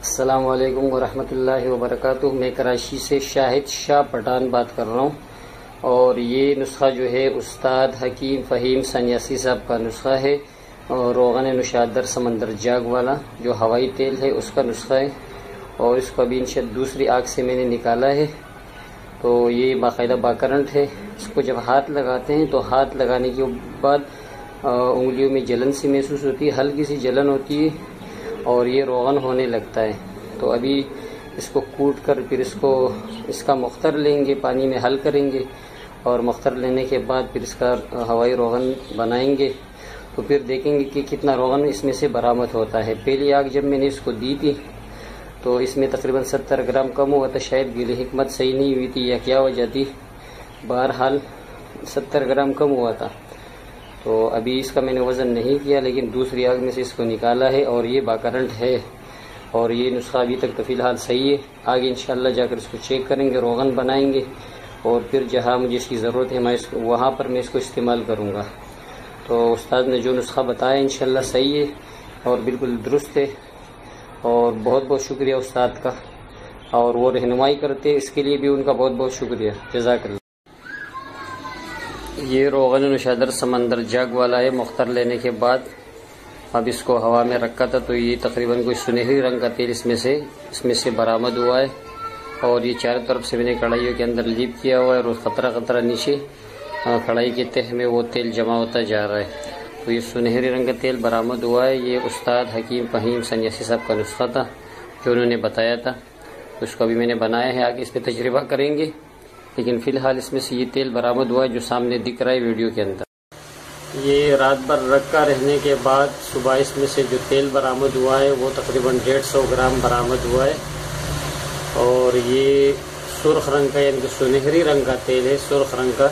السلام علیکم ورحمۃ اللہ وبرکاتہ۔ میں کراچی سے شاہد شاہ پٹھان بات کر رہا ہوں، اور یہ نسخہ جو ہے استاد حکیم فہیم سنیاسی صاحب کا نسخہ ہے، اور روغن نشادر سمندر جاگ والا جو ہوائی تیل ہے اس کا نسخہ ہے، اور اس کو ابھی انشاءاللہ دوسری آگ سے میں نے نکالا ہے۔ تو یہ باقاعدہ باکرنٹ ہے۔ اس کو جب ہاتھ لگاتے ہیں تو ہاتھ لگانے کے بعد انگلیوں میں جلن سی محسوس ہوتی ہے، ہلکی سی جلن ہوتی ہے، اور یہ روغن ہونے لگتا ہے۔ تو ابھی اس کو کوٹ کر پھر اس کا مختر لیں گے، پانی میں حل کریں گے، اور مختر لینے کے بعد پھر اس کا ہوائی روغن بنائیں گے، تو پھر دیکھیں گے کہ کتنا روغن اس میں سے برآمد ہوتا ہے۔ پہلی آگ جب میں نے اس کو دی تھی تو اس میں تقریباً 70 گرام کم ہوا تھا، شاید گیلی حکمت صحیح نہیں ہوئی تھی یا کیا وجہ تھی، بہرحال 70 گرام کم ہوا تھا۔ تو ابھی اس کا میں نے وزن نہیں کیا، لیکن دوسری آگ میں سے اس کو نکالا ہے، اور یہ باکرنٹ ہے، اور یہ نسخہ ابھی تک تو فی الحال صحیح ہے۔ آگے انشاءاللہ جا کر اس کو چیک کریں گے، روغن بنائیں گے، اور پھر جہاں مجھے اس کی ضرورت ہے وہاں پر میں اس کو استعمال کروں گا۔ تو استاد نے جو نسخہ بتایا انشاءاللہ صحیح ہے اور بالکل درست ہے، اور بہت بہت شکریہ استاد کا، اور وہ رہنمائی کرتے اس کے لیے بھی ان کا بہت بہت شکریہ، جزاک اللہ۔ یہ روغن نشادر سمندر جاگ والا ہے۔ مختر لینے کے بعد اب اس کو ہوا میں رکھا تھا تو یہ تقریباً کوئی سنہری رنگ کا تیل اس میں سے برآمد ہوا ہے، اور یہ چاروں طرف سے میں نے کڑھائیوں کے اندر لیپ کیا ہوا ہے، اور قطرہ قطرہ نیچے کڑھائی کے تہ میں وہ تیل جمع ہوتا جا رہا ہے۔ تو یہ سنہری رنگ کا تیل برآمد ہوا ہے۔ یہ استاد حکیم فہیم سنیاسی صاحب کا نسخہ تھا جو انہوں نے بتایا تھا، تو اس کو ابھی میں نے بنایا ہے، آگے اس پہ تجربہ کریں گے، لیکن فی الحال اس میں سے یہ تیل برآمد ہوا ہے جو سامنے دکھ رہا ہے ویڈیو کے اندر۔ یہ رات بھر رکھا رہنے کے بعد صبح اس میں سے جو تیل برآمد ہوا ہے وہ تقریباً 150 گرام برآمد ہوا ہے، اور یہ سرخ رنگ کا یعنی کہ سنہری رنگ کا تیل ہے، سرخ رنگ کا،